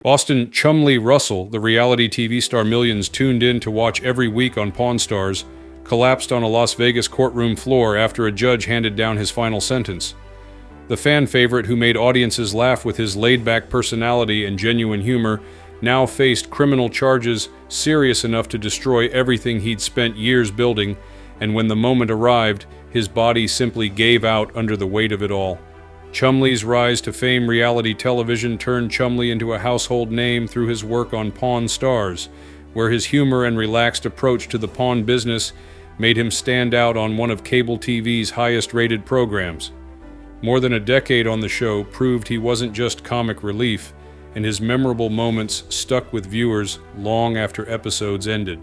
Boston Chumlee Russell, the reality TV star millions tuned in to watch every week on Pawn Stars, collapsed on a Las Vegas courtroom floor after a judge handed down his final sentence. The fan favorite who made audiences laugh with his laid-back personality and genuine humor now faced criminal charges serious enough to destroy everything he'd spent years building, and when the moment arrived, his body simply gave out under the weight of it all. Chumlee's rise to fame reality television turned Chumlee into a household name through his work on Pawn Stars, where his humor and relaxed approach to the pawn business made him stand out on one of cable TV's highest-rated programs. More than a decade on the show proved he wasn't just comic relief, and his memorable moments stuck with viewers long after episodes ended.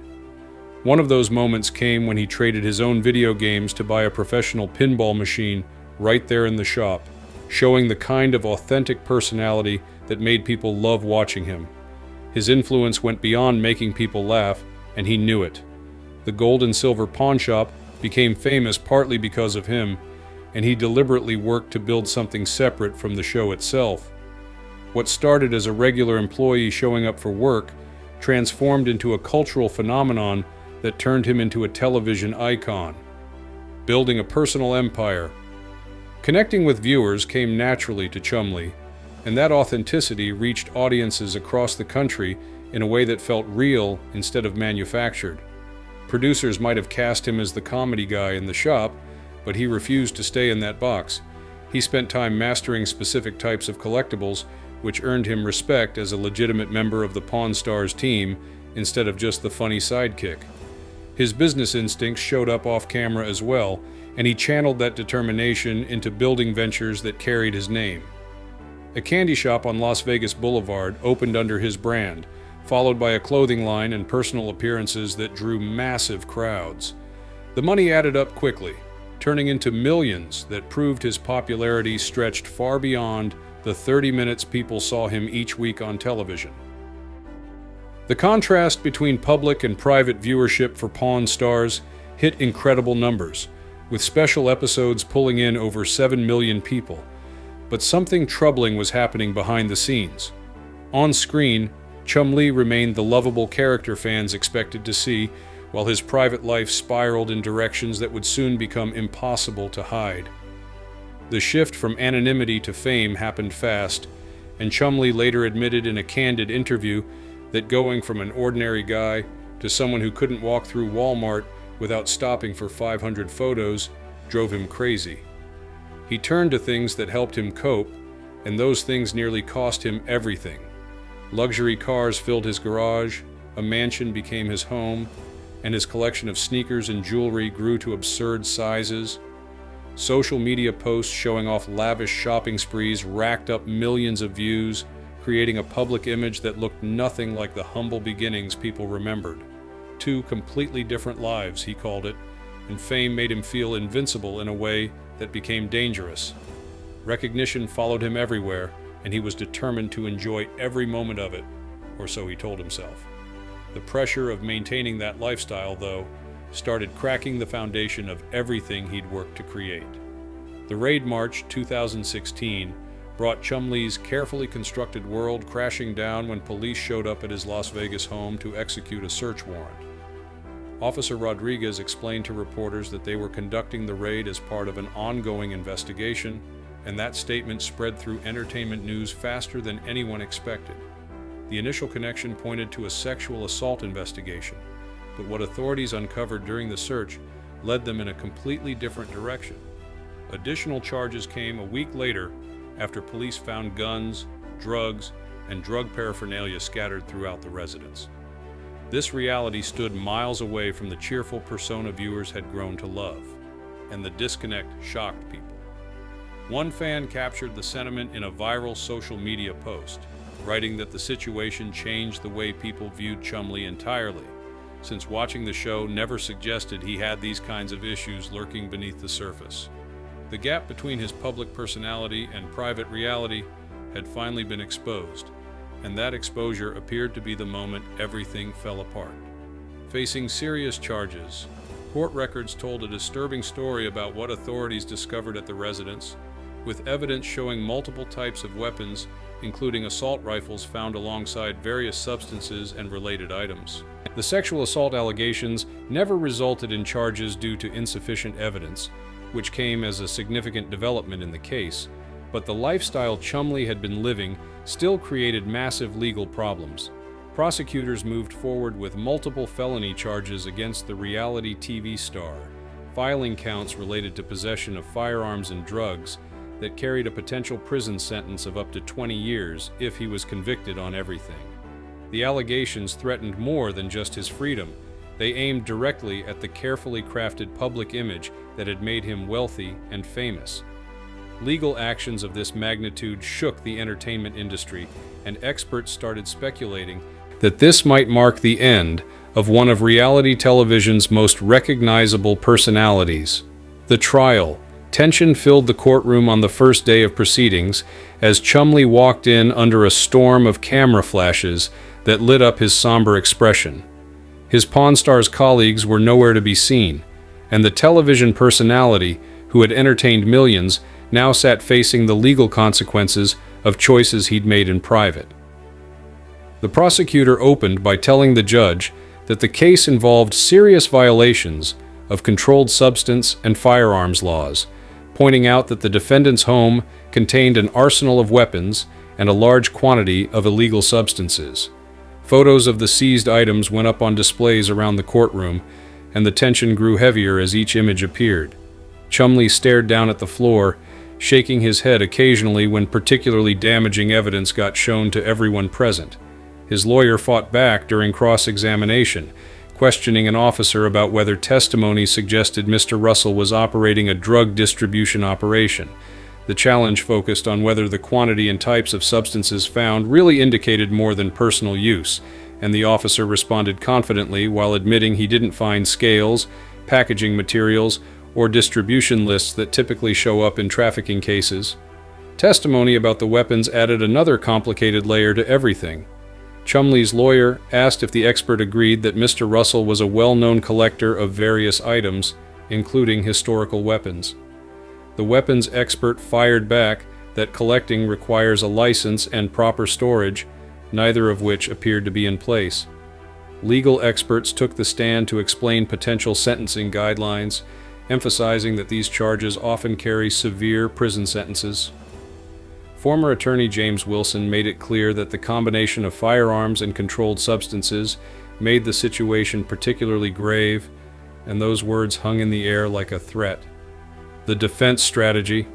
One of those moments came when he traded his own video games to buy a professional pinball machine right there in the shop, showing the kind of authentic personality that made people love watching him. His influence went beyond making people laugh, and he knew it. The gold and silver pawn shop became famous partly because of him, and he deliberately worked to build something separate from the show itself. What started as a regular employee showing up for work transformed into a cultural phenomenon that turned him into a television icon, building a personal empire. Connecting with viewers came naturally to Chumlee, and that authenticity reached audiences across the country in a way that felt real instead of manufactured. Producers might have cast him as the comedy guy in the shop, but he refused to stay in that box. He spent time mastering specific types of collectibles, which earned him respect as a legitimate member of the Pawn Stars team instead of just the funny sidekick. His business instincts showed up off-camera as well, and he channeled that determination into building ventures that carried his name. A candy shop on Las Vegas Boulevard opened under his brand, followed by a clothing line and personal appearances that drew massive crowds. The money added up quickly, turning into millions that proved his popularity stretched far beyond the 30 minutes people saw him each week on television. The contrast between public and private viewership for Pawn Stars hit incredible numbers, with special episodes pulling in over 7 million people. But something troubling was happening behind the scenes. On screen, Chumlee remained the lovable character fans expected to see, while his private life spiraled in directions that would soon become impossible to hide. The shift from anonymity to fame happened fast, and Chumlee later admitted in a candid interview that going from an ordinary guy to someone who couldn't walk through Walmart without stopping for 500 photos drove him crazy. He turned to things that helped him cope, and those things nearly cost him everything. Luxury cars filled his garage, a mansion became his home, and his collection of sneakers and jewelry grew to absurd sizes. Social media posts showing off lavish shopping sprees racked up millions of views, creating a public image that looked nothing like the humble beginnings people remembered. Two completely different lives, he called it, and fame made him feel invincible in a way that became dangerous. Recognition followed him everywhere, and he was determined to enjoy every moment of it, or so he told himself. The pressure of maintaining that lifestyle, though, started cracking the foundation of everything he'd worked to create. The Raid March 2016 brought Chumlee's carefully constructed world crashing down when police showed up at his Las Vegas home to execute a search warrant. Officer Rodriguez explained to reporters that they were conducting the raid as part of an ongoing investigation, and that statement spread through entertainment news faster than anyone expected. The initial connection pointed to a sexual assault investigation, but what authorities uncovered during the search led them in a completely different direction. Additional charges came a week later after police found guns, drugs, and drug paraphernalia scattered throughout the residence. This reality stood miles away from the cheerful persona viewers had grown to love, and the disconnect shocked people. One fan captured the sentiment in a viral social media post, writing that the situation changed the way people viewed Chumlee entirely, since watching the show never suggested he had these kinds of issues lurking beneath the surface. The gap between his public personality and private reality had finally been exposed, and that exposure appeared to be the moment everything fell apart. Facing serious charges, court records told a disturbing story about what authorities discovered at the residence, with evidence showing multiple types of weapons including assault rifles found alongside various substances and related items. The sexual assault allegations never resulted in charges due to insufficient evidence, which came as a significant development in the case, but the lifestyle Chumlee had been living still created massive legal problems. Prosecutors moved forward with multiple felony charges against the reality TV star, filing counts related to possession of firearms and drugs that carried a potential prison sentence of up to 20 years if he was convicted on everything. The allegations threatened more than just his freedom. They aimed directly at the carefully crafted public image that had made him wealthy and famous. Legal actions of this magnitude shook the entertainment industry, and experts started speculating that this might mark the end of one of reality television's most recognizable personalities. The trial. Tension filled the courtroom on the first day of proceedings as Chumlee walked in under a storm of camera flashes that lit up his somber expression. His Pawn Stars colleagues were nowhere to be seen, and the television personality, who had entertained millions, now sat facing the legal consequences of choices he'd made in private. The prosecutor opened by telling the judge that the case involved serious violations of controlled substance and firearms laws, pointing out that the defendant's home contained an arsenal of weapons and a large quantity of illegal substances. Photos of the seized items went up on displays around the courtroom, and the tension grew heavier as each image appeared. Chumlee stared down at the floor, shaking his head occasionally when particularly damaging evidence got shown to everyone present. His lawyer fought back during cross-examination, questioning an officer about whether testimony suggested Mr. Russell was operating a drug distribution operation. The challenge focused on whether the quantity and types of substances found really indicated more than personal use, and the officer responded confidently while admitting he didn't find scales, packaging materials, or distribution lists that typically show up in trafficking cases. Testimony about the weapons added another complicated layer to everything. Chumlee's lawyer asked if the expert agreed that Mr. Russell was a well-known collector of various items, including historical weapons. The weapons expert fired back that collecting requires a license and proper storage, neither of which appeared to be in place. Legal experts took the stand to explain potential sentencing guidelines, emphasizing that these charges often carry severe prison sentences. Former attorney James Wilson made it clear that the combination of firearms and controlled substances made the situation particularly grave, and those words hung in the air like a threat. The defense strategy.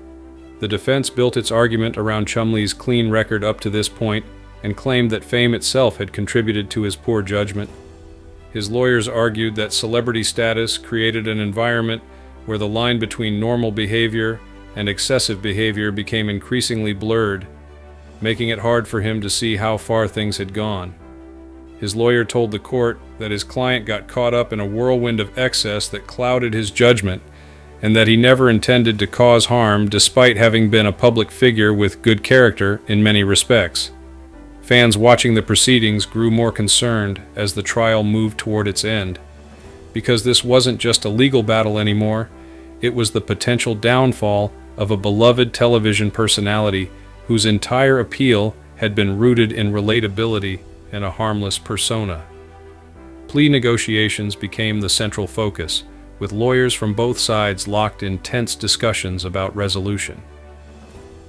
The defense built its argument around Chumlee's clean record up to this point and claimed that fame itself had contributed to his poor judgment. His lawyers argued that celebrity status created an environment where the line between normal behavior and excessive behavior became increasingly blurred, making it hard for him to see how far things had gone. His lawyer told the court that his client got caught up in a whirlwind of excess that clouded his judgment, and that he never intended to cause harm despite having been a public figure with good character in many respects. Fans watching the proceedings grew more concerned as the trial moved toward its end, because this wasn't just a legal battle anymore, it was the potential downfall of a beloved television personality whose entire appeal had been rooted in relatability and a harmless persona. Plea negotiations became the central focus, with lawyers from both sides locked in tense discussions about resolution.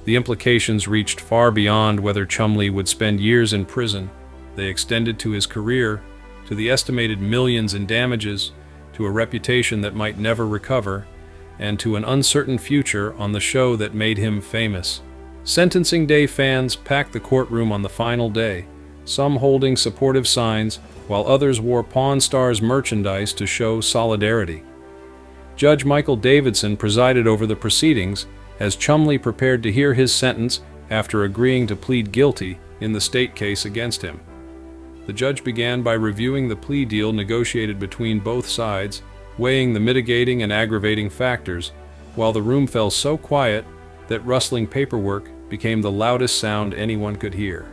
The implications reached far beyond whether Chumlee would spend years in prison. They extended to his career, to the estimated millions in damages, to a reputation that might never recover, and to an uncertain future on the show that made him famous. Sentencing day fans packed the courtroom on the final day, some holding supportive signs, while others wore Pawn Stars merchandise to show solidarity. Judge Michael Davidson presided over the proceedings as Chumlee prepared to hear his sentence after agreeing to plead guilty in the state case against him. The judge began by reviewing the plea deal negotiated between both sides, weighing the mitigating and aggravating factors, while the room fell so quiet that rustling paperwork became the loudest sound anyone could hear.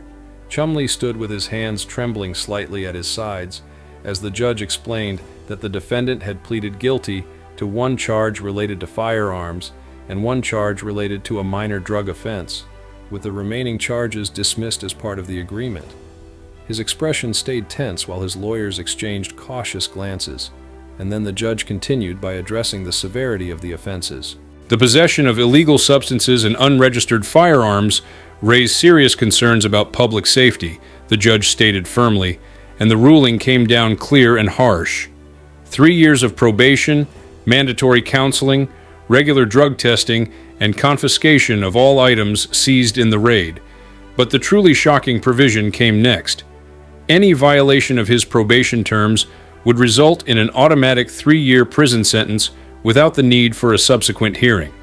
Chumlee stood with his hands trembling slightly at his sides as the judge explained that the defendant had pleaded guilty to one charge related to firearms and one charge related to a minor drug offense. with the remaining charges dismissed as part of the agreement. His expression stayed tense while his lawyers exchanged cautious glances, and then the judge continued by addressing the severity of the offenses. The possession of illegal substances and unregistered firearms raised serious concerns about public safety, the judge stated firmly, and the ruling came down clear and harsh. 3 years of probation, mandatory counseling, regular drug testing, and confiscation of all items seized in the raid. But the truly shocking provision came next. Any violation of his probation terms would result in an automatic 3-year prison sentence without the need for a subsequent hearing.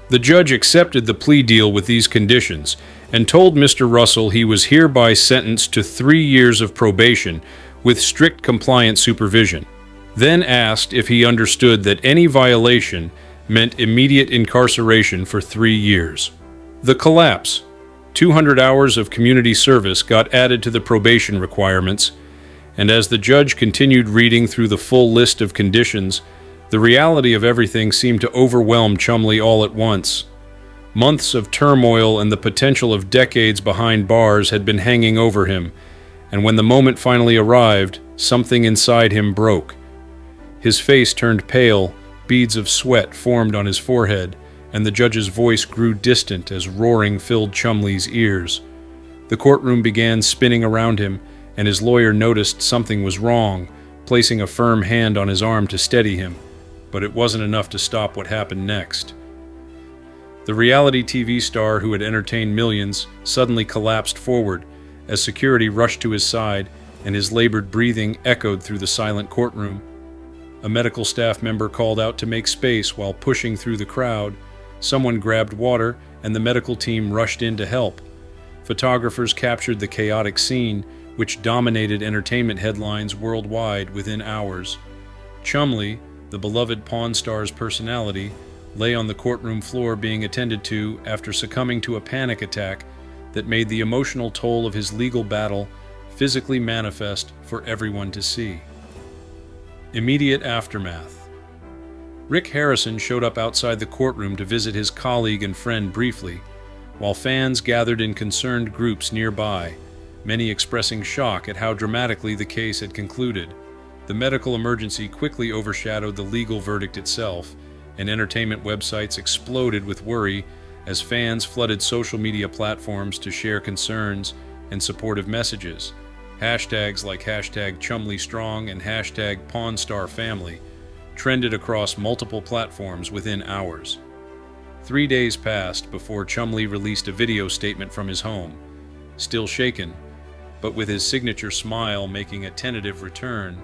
The judge accepted the plea deal with these conditions and told Mr. Russell he was hereby sentenced to 3 years of probation with strict compliance supervision, then asked if he understood that any violation meant immediate incarceration for 3 years. The collapse. 200 hours of community service got added to the probation requirements, and as the judge continued reading through the full list of conditions, the reality of everything seemed to overwhelm Chumlee all at once. Months of turmoil and the potential of decades behind bars had been hanging over him, and when the moment finally arrived, something inside him broke. His face turned pale, beads of sweat formed on his forehead, and the judge's voice grew distant as roaring filled Chumlee's ears. The courtroom began spinning around him, and his lawyer noticed something was wrong, placing a firm hand on his arm to steady him, but it wasn't enough to stop what happened next. The reality TV star who had entertained millions suddenly collapsed forward as security rushed to his side and his labored breathing echoed through the silent courtroom. A medical staff member called out to make space while pushing through the crowd. Someone grabbed water, and the medical team rushed in to help. Photographers captured the chaotic scene, which dominated entertainment headlines worldwide within hours. Chumlee, the beloved Pawn Star's personality, lay on the courtroom floor being attended to after succumbing to a panic attack that made the emotional toll of his legal battle physically manifest for everyone to see. Immediate aftermath. Rick Harrison showed up outside the courtroom to visit his colleague and friend briefly, while fans gathered in concerned groups nearby, many expressing shock at how dramatically the case had concluded. The medical emergency quickly overshadowed the legal verdict itself, and entertainment websites exploded with worry as fans flooded social media platforms to share concerns and supportive messages. Hashtags like #ChumleeStrong and #PawnStarFamily trended across multiple platforms within hours. 3 days passed before Chumlee released a video statement from his home, still shaken, but with his signature smile making a tentative return.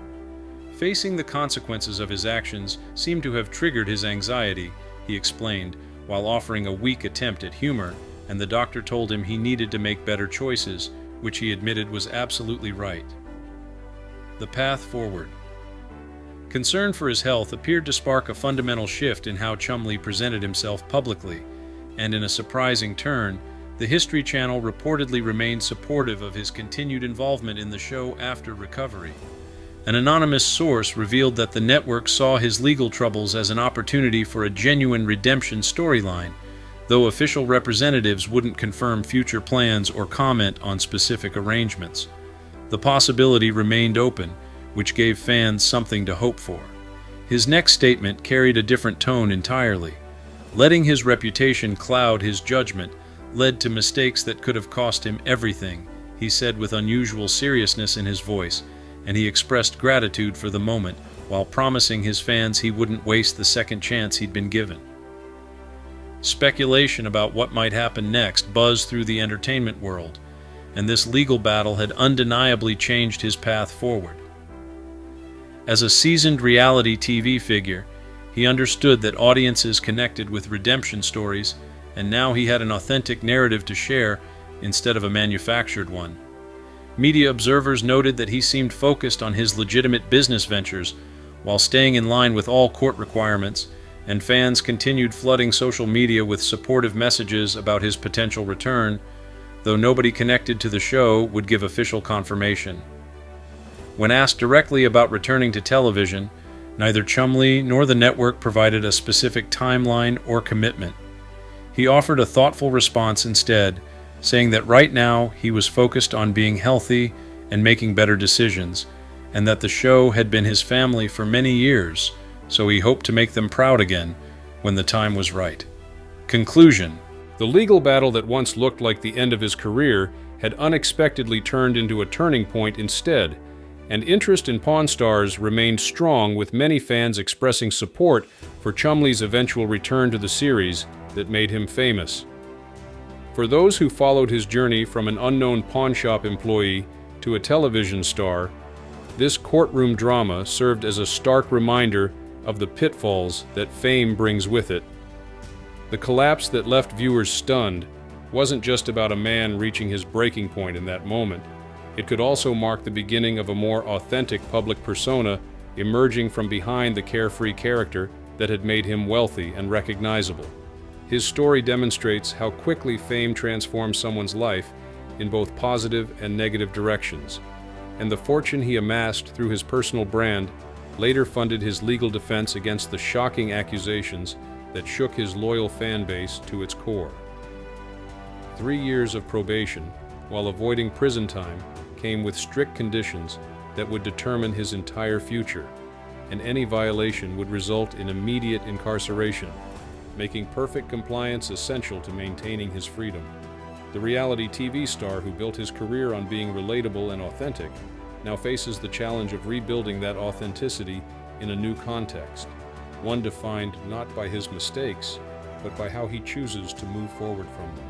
Facing the consequences of his actions seemed to have triggered his anxiety, he explained, while offering a weak attempt at humor, and the doctor told him he needed to make better choices, which he admitted was absolutely right. The path forward. Concern for his health appeared to spark a fundamental shift in how Chumlee presented himself publicly, and in a surprising turn, the History Channel reportedly remained supportive of his continued involvement in the show after recovery. An anonymous source revealed that the network saw his legal troubles as an opportunity for a genuine redemption storyline, though official representatives wouldn't confirm future plans or comment on specific arrangements. The possibility remained open, which gave fans something to hope for. His next statement carried a different tone entirely. Letting his reputation cloud his judgment led to mistakes that could have cost him everything, he said with unusual seriousness in his voice, and he expressed gratitude for the moment while promising his fans he wouldn't waste the second chance he'd been given. Speculation about what might happen next buzzed through the entertainment world, and this legal battle had undeniably changed his path forward. As a seasoned reality TV figure, he understood that audiences connected with redemption stories, and now he had an authentic narrative to share instead of a manufactured one. Media observers noted that he seemed focused on his legitimate business ventures while staying in line with all court requirements, and fans continued flooding social media with supportive messages about his potential return, though nobody connected to the show would give official confirmation. When asked directly about returning to television, neither Chumlee nor the network provided a specific timeline or commitment. He offered a thoughtful response instead, saying that right now he was focused on being healthy and making better decisions, and that the show had been his family for many years, so he hoped to make them proud again when the time was right. Conclusion: the legal battle that once looked like the end of his career had unexpectedly turned into a turning point instead, and interest in Pawn Stars remained strong, with many fans expressing support for Chumlee's eventual return to the series that made him famous. For those who followed his journey from an unknown pawn shop employee to a television star, this courtroom drama served as a stark reminder of the pitfalls that fame brings with it. The collapse that left viewers stunned wasn't just about a man reaching his breaking point in that moment. It could also mark the beginning of a more authentic public persona emerging from behind the carefree character that had made him wealthy and recognizable. His story demonstrates how quickly fame transforms someone's life in both positive and negative directions, and the fortune he amassed through his personal brand later funded his legal defense against the shocking accusations that shook his loyal fan base to its core. 3 years of probation, while avoiding prison time, came with strict conditions that would determine his entire future, and any violation would result in immediate incarceration, making perfect compliance essential to maintaining his freedom. The reality TV star who built his career on being relatable and authentic now faces the challenge of rebuilding that authenticity in a new context, one defined not by his mistakes, but by how he chooses to move forward from them.